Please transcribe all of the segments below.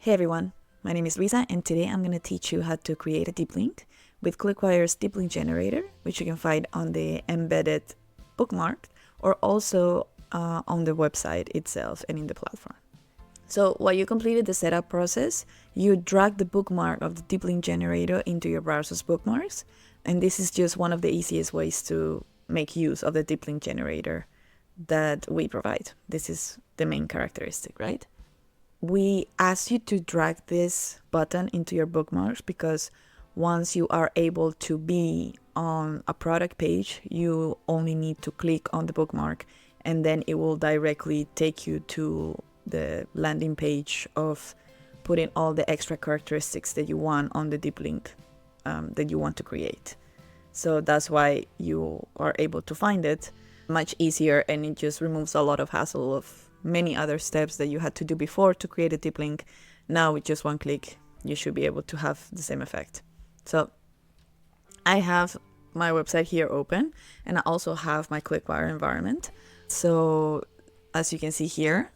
Hey everyone, my name is Luisa and today I'm going to teach you how to create a deep link with Clickwire's deep link generator, which you can find on the embedded bookmark or also on the website itself and in the platform. So while you completed the setup process, you drag the bookmark of the deep link generator into your browser's bookmarks, and this is just one of the easiest ways to make use of the deep link generator that we provide. This is the main characteristic, right? We ask you to drag this button into your bookmarks because once you are able to be on a product page, you only need to click on the bookmark and then it will directly take you to the landing page of putting all the extra characteristics that you want on the deep link that you want to create. So that's why you are able to find it much easier, and it just removes a lot of hassle of many other steps that you had to do before to create a deep link. Now with just one click, you should be able to have the same effect. So I have my website here open, and I also have my Clickwire environment. So as you can see here,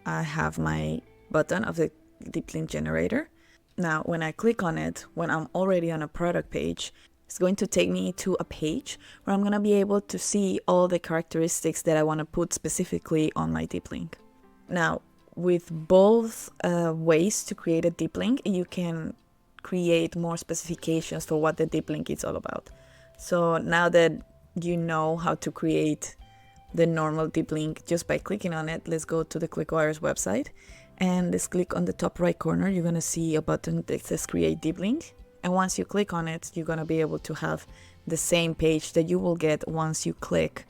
I have my button of the deep link generator. Now, when I click on it, when I'm already on a product page, it's going to take me to a page where I'm going to be able to see all the characteristics that I want to put specifically on my deep link. Now, with both ways to create a deep link, you can create more specifications for what the deep link is all about. So now that you know how to create the normal deep link just by clicking on it, let's go to the Clickwire's website and let's click on the top right corner. You're going to see a button that says create deep link. And once you click on it, you're going to be able to have the same page that you will get once you click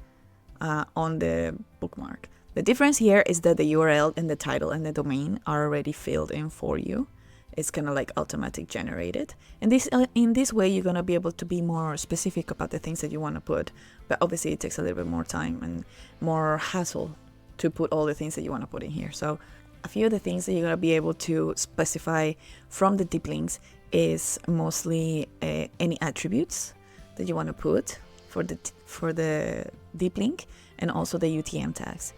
on the bookmark. The difference here is that the URL and the title and the domain are already filled in for you. It's kind of like automatic generated. And in this way, you're going to be able to be more specific about the things that you want to put. But obviously, it takes a little bit more time and more hassle to put all the things that you want to put in here. So a few of the things that you're going to be able to specify from the deep links is mostly any attributes that you want to put for the deep link, and also the UTM tags.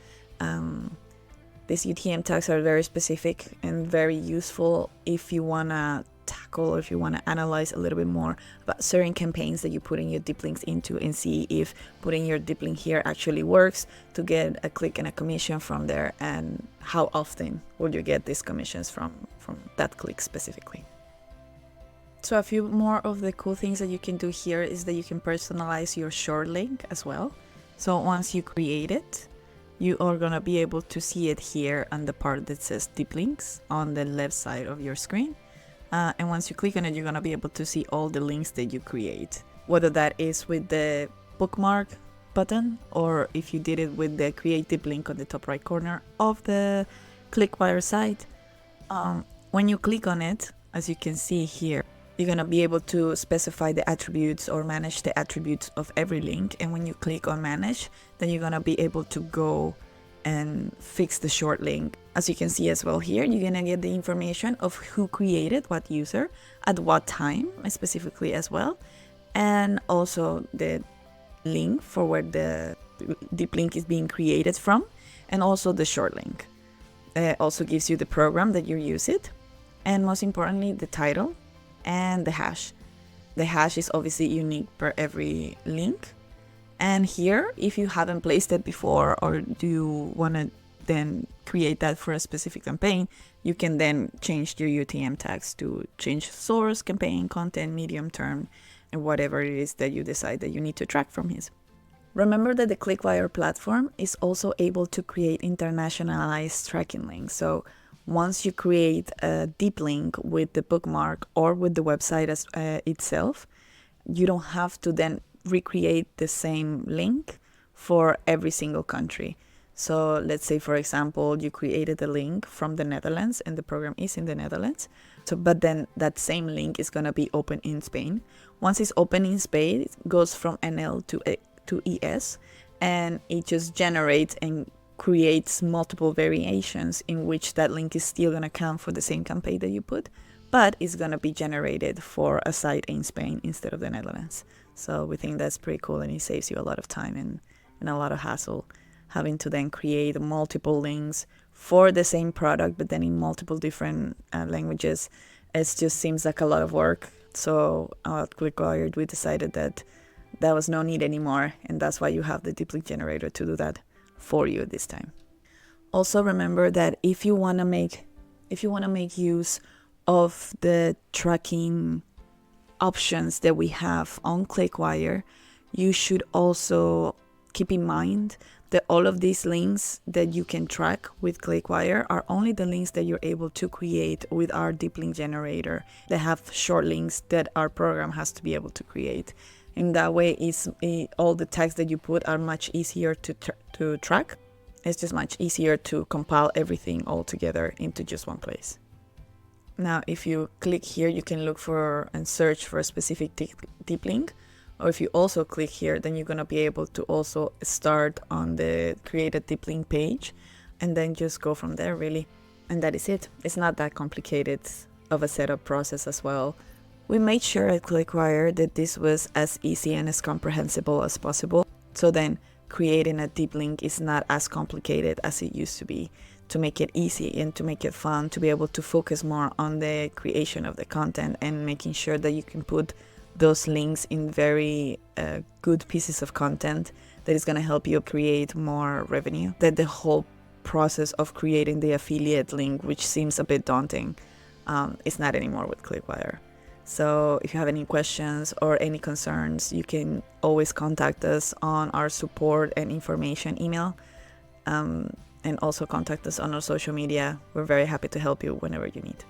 These UTM tags are very specific and very useful if you want to tackle or if you want to analyze a little bit more about certain campaigns that you put in your deep links into and see if putting your deep link here actually works to get a click and a commission from there, and how often will you get these commissions from that click specifically. So a few more of the cool things that you can do here is that you can personalize your short link as well. So once you create it, you are going to be able to see it here on the part that says deep links on the left side of your screen. And once you click on it, you're going to be able to see all the links that you create, whether that is with the bookmark button or if you did it with the create deep link on the top right corner of the Clickwire site. When you click on it, as you can see here, you're going to be able to specify the attributes or manage the attributes of every link. And when you click on manage, then you're going to be able to go and fix the short link. As you can see as well here, you're going to get the information of who created what user at what time specifically as well. And also the link for where the deep link is being created from, and also the short link. It also gives you the program that you use it. And most importantly, the title and the hash. The hash is obviously unique per every link. And here, if you haven't placed it before or do you want to then create that for a specific campaign, you can then change your UTM tags to change source, campaign, content, medium term, and whatever it is that you decide that you need to track from his. Remember that the Clickwire platform is also able to create internationalized tracking links. So once you create a deep link with the bookmark or with the website itself, you don't have to then recreate the same link for every single country. So let's say, for example, you created a link from the Netherlands and the program is in the Netherlands. But then that same link is going to be open in Spain. Once it's open in Spain, it goes from NL to ES, and it just generates and creates multiple variations in which that link is still going to count for the same campaign that you put, but it's going to be generated for a site in Spain instead of the Netherlands. So we think that's pretty cool, and it saves you a lot of time and a lot of hassle having to then create multiple links for the same product, but then in multiple different languages, it just seems like a lot of work. So at ClickWire, we decided that there was no need anymore, and that's why you have the deep link generator to do that for you this time. Also remember that if you want to make use of the tracking options that we have on ClickWire, you should also keep in mind that all of these links that you can track with ClickWire are only the links that you're able to create with our deep link generator. They have short links that our program has to be able to create. In that way, all the tags that you put are much easier to track. It's just much easier to compile everything all together into just one place. Now, if you click here, you can look for and search for a specific deep link. Or if you also click here, then you're going to be able to also start on the create a deep link page and then just go from there, really. And that is it. It's not that complicated of a setup process as well. We made sure at ClickWire that this was as easy and as comprehensible as possible. So then creating a deep link is not as complicated as it used to be. To make it easy and to make it fun, to be able to focus more on the creation of the content and making sure that you can put those links in very good pieces of content that is going to help you create more revenue. That the whole process of creating the affiliate link, which seems a bit daunting, is not anymore with ClickWire. So if you have any questions or any concerns, you can always contact us on our support and information email, and also contact us on our social media. We're very happy to help you whenever you need.